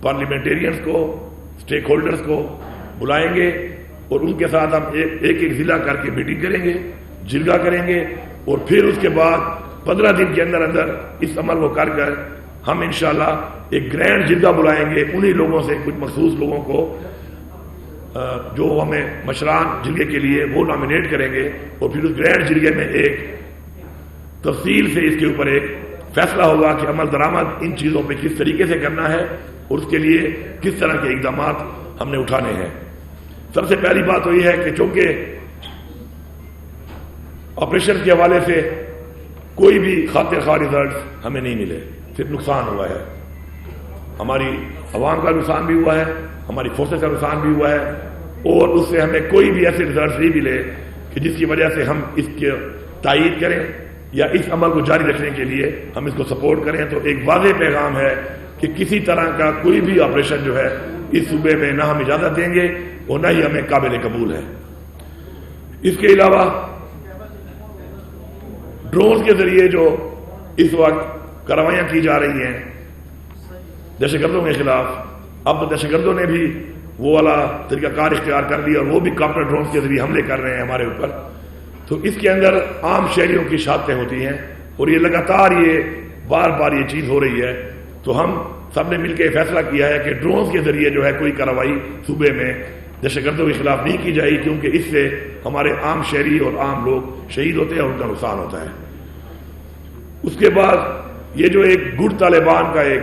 Parliamentarians کو، stake holders کو بلائیں گے اور ان کے ساتھ ہم ایک ضلع کر کے میٹنگ کریں گے، جرگہ کریں گے، اور پھر اس کے بعد 15 دن کے اندر اندر اس عمل کو کر ہم انشاءاللہ ایک گرینڈ جرگہ بلائیں گے، انہی لوگوں سے کچھ مخصوص لوگوں کو جو ہمیں مشران جرگے کے لیے وہ نامینیٹ کریں گے، اور پھر اس گرینڈ جرگے میں ایک تفصیل سے اس کے اوپر ایک فیصلہ ہوگا کہ عمل درآمد ان چیزوں پہ کس طریقے سے کرنا ہے اور اس کے لیے کس طرح کے اقدامات ہم نے اٹھانے ہیں۔ سب سے پہلی بات تو یہ ہے کہ چونکہ آپریشن کے حوالے سے کوئی بھی خاطر خواہ ریزلٹ ہمیں نہیں ملے، صرف نقصان ہوا ہے، ہماری عوام کا نقصان بھی ہوا ہے، ہماری فورسز کا نقصان بھی ہوا ہے، اور اس سے ہمیں کوئی بھی ایسے ریزلٹ نہیں ملے کہ جس کی وجہ سے ہم اس کی تائید کریں یا اس عمل کو جاری رکھنے کے لیے ہم اس کو سپورٹ کریں۔ تو ایک واضح پیغام ہے کہ کسی طرح کا کوئی بھی آپریشن جو ہے اس صوبے میں نہ ہم اجازت دیں گے اور نہ ہی ہمیں قابل قبول ہے۔ اس کے علاوہ ڈرونز کے ذریعے جو اس وقت کارروائیاں کی جا رہی ہیں دہشت گردوں کے خلاف، اب دہشت گردوں نے بھی وہ والا طریقہ کار اختیار کر لیا اور وہ بھی کاپٹر ڈرونز کے ذریعے حملے کر رہے ہیں ہمارے اوپر۔ تو اس کے اندر عام شہریوں کی شہادتیں ہوتی ہیں اور یہ لگاتار بار بار یہ چیز ہو رہی ہے۔ تو ہم سب نے مل کے فیصلہ کیا ہے کہ ڈرونز کے ذریعے جو ہے کوئی کارروائی صوبے میں دہشت گردوں کے خلاف نہیں کی جائے، کیونکہ اس سے ہمارے عام شہری اور عام لوگ شہید ہوتے ہیں اور ان کا نقصان ہوتا ہے۔ اس کے بعد یہ جو ایک گڈ طالبان کا ایک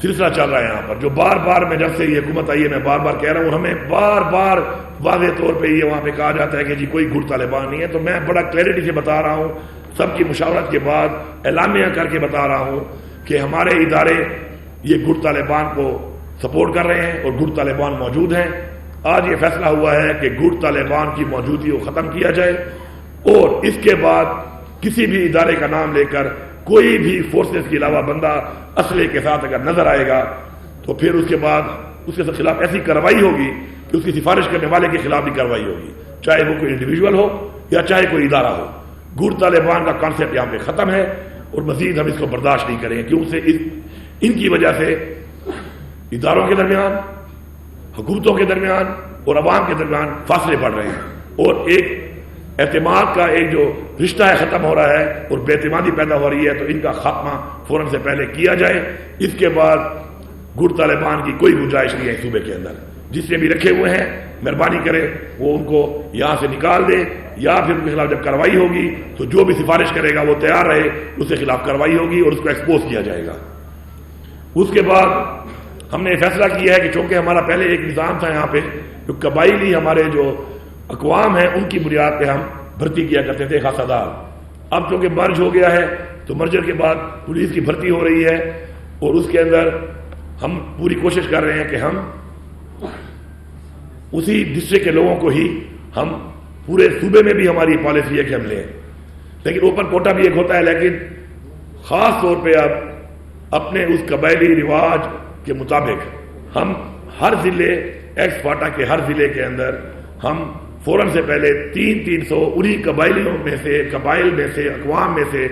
سلسلہ چل رہا ہے یہاں پر، جو بار بار میں جب سے یہ حکومت آئی ہے میں بار بار کہہ رہا ہوں، ہمیں بار بار واضح طور پہ یہ وہاں پہ کہا جاتا ہے کہ جی کوئی گڈ طالبان نہیں ہے۔ تو میں بڑا کلیئرٹی سے بتا رہا ہوں، سب کی مشاورت کے بعد اعلامیہ کر کے بتا رہا ہوں کہ ہمارے ادارے یہ گڈ طالبان کو سپورٹ کر رہے ہیں اور گڈ طالبان موجود ہیں۔ آج یہ فیصلہ ہوا ہے کہ گڈ طالبان کی موجودگی کو ختم کیا جائے، اور اس کے بعد کسی بھی ادارے کا نام لے کر کوئی بھی فورسز کے علاوہ بندہ اسلحے کے ساتھ اگر نظر آئے گا تو پھر اس کے بعد اس کے خلاف ایسی کارروائی ہوگی کہ اس کی سفارش کرنے والے کے خلاف بھی کارروائی ہوگی، چاہے وہ کوئی انڈیویجول ہو یا چاہے کوئی ادارہ ہو۔ گڈ طالبان کا کانسیپٹ یہاں پہ ختم ہے اور مزید ہم اس کو برداشت نہیں کریں گے، کیونکہ ان کی وجہ سے اداروں کے درمیان، حکومتوں کے درمیان اور عوام کے درمیان فاصلے بڑھ رہے ہیں، اور ایک اعتماد کا ایک جو رشتہ ہے ختم ہو رہا ہے اور بے اعتمادی پیدا ہو رہی ہے۔ تو ان کا خاتمہ فوراً سے پہلے کیا جائے۔ اس کے بعد گڈ طالبان کی کوئی گنجائش نہیں ہے صوبے کے اندر۔ جس نے بھی رکھے ہوئے ہیں مہربانی کرے وہ ان کو یہاں سے نکال دے، یا پھر ان کے خلاف جب کارروائی ہوگی تو جو بھی سفارش کرے گا وہ تیار رہے، اس کے خلاف کارروائی ہوگی اور اس کو ایکسپوز کیا جائے گا۔ اس کے بعد ہم نے فیصلہ کیا ہے کہ چونکہ ہمارا پہلے ایک نظام تھا یہاں پہ، جو قبائلی ہمارے جو اقوام ہیں ان کی بنیاد پہ ہم بھرتی کیا کرتے تھے خاصہ دار، اب چونکہ مرج ہو گیا ہے تو مرجر کے بعد پولیس کی بھرتی ہو رہی ہے، اور اس کے اندر ہم پوری کوشش کر رہے ہیں کہ ہم اسی ڈسٹرکٹ کے لوگوں کو ہی ہم پورے صوبے میں بھی ہماری پالیسی ہے کہ ہم لیں، لیکن اوپن کوٹا بھی ایک ہوتا ہے، لیکن خاص طور پہ اب اپنے اس قبائلی رواج کے مطابق ہم ہر ضلع ایکس فاٹا کے ہر ضلع کے اندر ہم فوراً سے پہلے 300 انہی قبائلیوں میں سے، قبائل میں سے، اقوام میں سے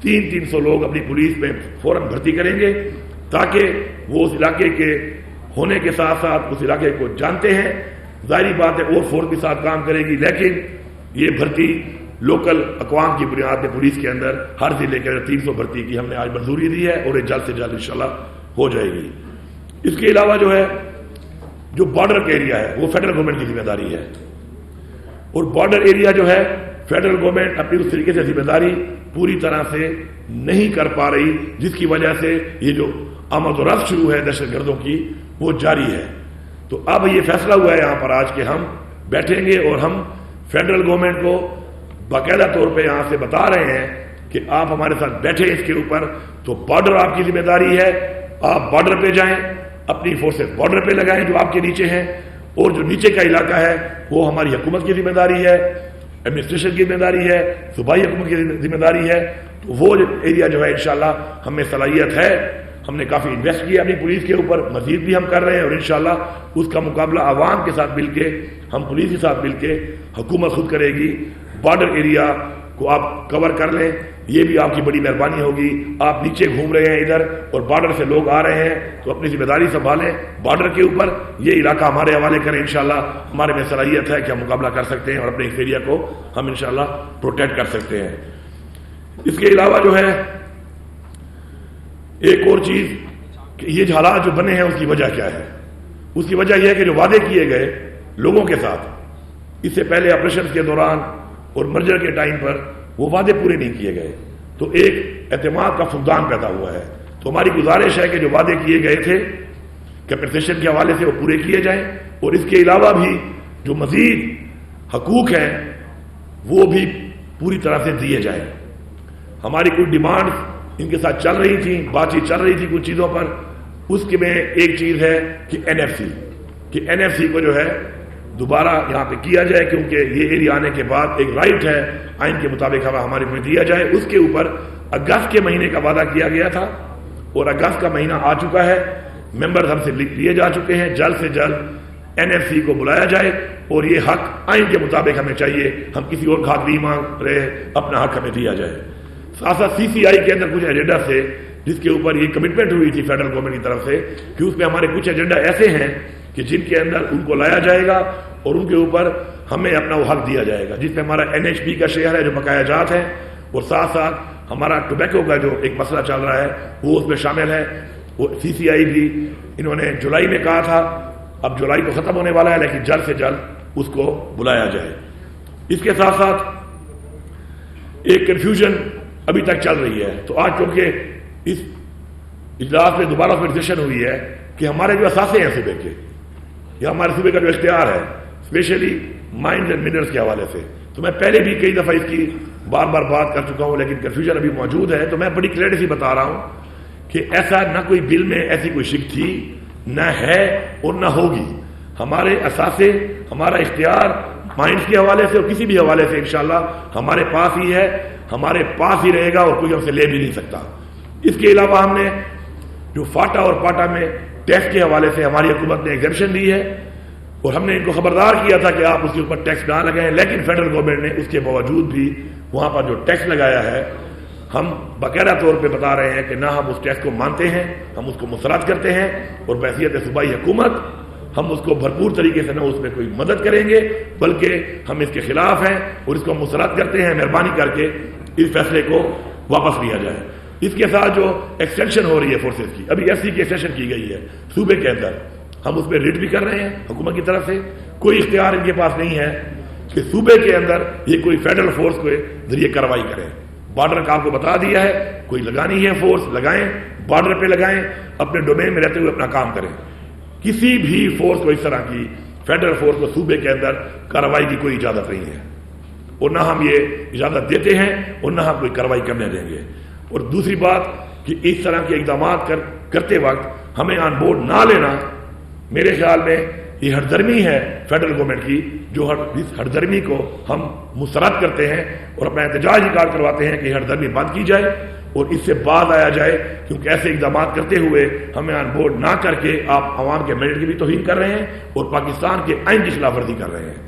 300 لوگ اپنی پولیس میں فوراً بھرتی کریں گے، تاکہ وہ اس علاقے کے ہونے کے ساتھ ساتھ اس علاقے کو جانتے ہیں۔ ظاہری بات ہے اور فورس کے ساتھ کام کرے گی، لیکن یہ بھرتی لوکل اقوام کی بنیاد پہ پولیس کے اندر ہر ضلع کے اندر 300 بھرتی کی ہم نے آج منظوری دی ہے، اور یہ جلد سے جلد انشاءاللہ ہو جائے گی۔ اس کے علاوہ جو ہے جو بارڈر کا ایریا ہے وہ فیڈرل گورنمنٹ کی ذمہ داری ہے، اور بارڈر ایریا جو ہے فیڈرل گورنمنٹ اپنی اس طریقے سے ذمہ داری پوری طرح سے نہیں کر پا رہی، جس کی وجہ سے یہ جو آمد و رفت شروع ہے دہشت گردوں کی وہ جاری ہے۔ تو اب یہ فیصلہ ہوا ہے یہاں پر آج کہ ہم بیٹھیں گے اور ہم فیڈرل گورنمنٹ کو باقاعدہ طور پہ یہاں سے بتا رہے ہیں کہ آپ ہمارے ساتھ بیٹھیں اس کے اوپر، تو بارڈر آپ کی ذمہ داری ہے، آپ بارڈر پہ جائیں، اپنی فورسز بارڈر پہ لگائیں جو آپ کے نیچے ہیں، اور جو نیچے کا علاقہ ہے وہ ہماری حکومت کی ذمہ داری ہے، ایڈمنسٹریشن کی ذمہ داری ہے، صوبائی حکومت کی ذمہ داری ہے۔ تو وہ ایریا جو ہے انشاءاللہ ہمیں صلاحیت ہے، ہم نے کافی انویسٹ کیا اپنی پولیس کے اوپر، مزید بھی ہم کر رہے ہیں، اور انشاءاللہ اس کا مقابلہ عوام کے ساتھ مل کے، ہم پولیس کے ساتھ مل کے، حکومت خود کرے گی۔ بارڈر ایریا کو آپ کور کر لیں، یہ بھی آپ کی بڑی مہربانی ہوگی. آپ نیچے گھوم رہے ہیں ادھر اور بارڈر سے لوگ آ رہے ہیں تو اپنی ذمہ داری سنبھالیں. بارڈر کے اوپر یہ علاقہ ہمارے حوالے کریں, انشاءاللہ ہمارے میں صلاحیت ہے کہ ہم مقابلہ کر سکتے ہیں اور اپنے اس ایریا کو ہم انشاءاللہ پروٹیکٹ کر سکتے ہیں. اس کے علاوہ جو ہے ایک اور چیز کہ یہ جو حالات جو بنے ہیں اس کی وجہ کیا ہے؟ اس کی وجہ یہ ہے کہ جو وعدے کیے گئے لوگوں کے ساتھ اس سے پہلے آپریشن کے دوران اور مرجر کے ٹائم پر وہ وعدے پورے نہیں کیے گئے, تو ایک اعتماد کا فقدان پیدا ہوا ہے. تو ہماری گزارش ہے کہ جو وعدے کیے گئے تھے کیپٹیشن کے حوالے سے وہ پورے کیے جائیں, اور اس کے علاوہ بھی جو مزید حقوق ہیں وہ بھی پوری طرح سے دیے جائیں. ہماری کچھ ڈیمانڈ ان کے ساتھ چل رہی تھی, بات چیت چل رہی تھی کچھ چیزوں پر. اس کے میں ایک چیز ہے کہ این ایف سی کو جو ہے دوبارہ یہاں پہ کیا جائے, کیونکہ یہ ایریا آنے کے بعد ایک رائٹ ہے آئین کے مطابق ہمارے کو دیا جائے. اس کے اوپر اگست کے مہینے کا وعدہ کیا گیا تھا اور اگست کا مہینہ آ چکا ہے, ممبرز ہم سے لیے جا چکے ہیں. جلد سے جلد این ایف سی کو بلایا جائے اور یہ حق آئین کے مطابق ہمیں چاہیے, ہم کسی اور کا حق نہیں مانگ رہے, اپنا حق ہمیں دیا جائے. ساتھ ساتھ سی سی آئی کے اندر کچھ ایجنڈا سے جس کے اوپر یہ کمٹمنٹ ہوئی تھی فیڈرل گورنمنٹ کی طرف سے کہ اس میں ہمارے کچھ ایجنڈا ایسے ہیں کہ جن کے اندر ان کو لایا جائے گا اور ان کے اوپر ہمیں اپنا وہ حق دیا جائے گا, جس میں ہمارا این ایچ پی کا شیئر ہے جو بقایا جات ہے, اور ساتھ ساتھ ہمارا ٹوبیکو کا جو ایک مسئلہ چل رہا ہے وہ اس میں شامل ہے. وہ سی سی آئی بھی انہوں نے جولائی میں کہا تھا, اب جولائی تو ختم ہونے والا ہے لیکن جلد سے جلد اس کو بلایا جائے. اس کے ساتھ ساتھ ایک کنفیوژن ابھی تک چل رہی ہے. تو آج چونکہ اس اجلاس میں دوبارہ کنورسیشن ہوئی ہے کہ ہمارے جو اثاثے ہیں صوبے کے یا ہمارے صوبے کا جو اختیار ہے اسپیشلی مائنز اینڈ منرلز کے حوالے سے, تو میں پہلے بھی کئی دفعہ اس کی بار بار بات کر چکا ہوں لیکن کنفیوژن ابھی موجود ہے. تو میں بڑی کلیئرٹی سے بتا رہا ہوں کہ ایسا نہ کوئی بل میں ایسی کوئی شک تھی, نہ ہے اور نہ ہوگی. ہمارے اثاثے, ہمارا اختیار مائنز کے حوالے سے اور کسی بھی حوالے سے انشاءاللہ ہمارے پاس ہی ہے, ہمارے پاس ہی رہے گا اور کوئی ہم سے لے بھی نہیں سکتا. اس کے علاوہ ہم نے جو فاٹا اور پاٹا میں ٹیکس کے حوالے سے ہماری حکومت نے ایگزمپشن دی ہے اور ہم نے ان کو خبردار کیا تھا کہ آپ اس کے اوپر ٹیکس نہ لگائیں, لیکن فیڈرل گورنمنٹ نے اس کے باوجود بھی وہاں پر جو ٹیکس لگایا ہے ہم باقاعدہ طور پہ بتا رہے ہیں کہ نہ ہم اس ٹیکس کو مانتے ہیں, ہم اس کو مسترد کرتے ہیں اور بحیثیت صوبائی حکومت ہم اس کو بھرپور طریقے سے نہ اس میں کوئی مدد کریں گے بلکہ ہم اس کے خلاف ہیں اور اس کو مسترد کرتے ہیں. مہربانی کر کے اس فیصلے کو واپس لیا جائے. اس کے ساتھ جو ایکسٹینشن ہو رہی ہے فورسز کی, ابھی ایف سی کی ایکسٹینشن کی گئی ہے صوبے کے اندر, ہم اس میں ریٹ بھی کر رہے ہیں حکومت کی طرف سے. کوئی اختیار ان کے پاس نہیں ہے کہ صوبے کے اندر یہ کوئی فیڈرل فورس کے ذریعے کارروائی کریں. بارڈر کا آپ کو بتا دیا ہے, کوئی لگانی ہے فورس لگائیں, بارڈر پہ لگائیں, اپنے ڈومین میں رہتے ہوئے اپنا کام کریں. کسی بھی فورس کو اس طرح کی فیڈرل فورس کو صوبے کے اندر کارروائی کی کوئی اجازت نہیں ہے اور نہ ہم یہ اجازت دیتے ہیں اور نہ ہم کوئی کارروائی کرنے دیں گے. اور دوسری بات کہ اس طرح کے اقدامات کرتے وقت ہمیں آن بورڈ نہ لینا میرے خیال میں یہ ہردرمی ہے فیڈرل گورنمنٹ کی, جو اس ہردرمی کو ہم مسترد کرتے ہیں اور اپنا احتجاج ریکارڈ کرواتے ہیں کہ یہ ہردرمی بند کی جائے اور اس سے باز آیا جائے, کیونکہ ایسے اقدامات کرتے ہوئے ہمیں آن بورڈ نہ کر کے آپ عوام کے مینڈیٹ کی بھی توہین کر رہے ہیں اور پاکستان کے آئین کی خلاف ورزی کر رہے ہیں.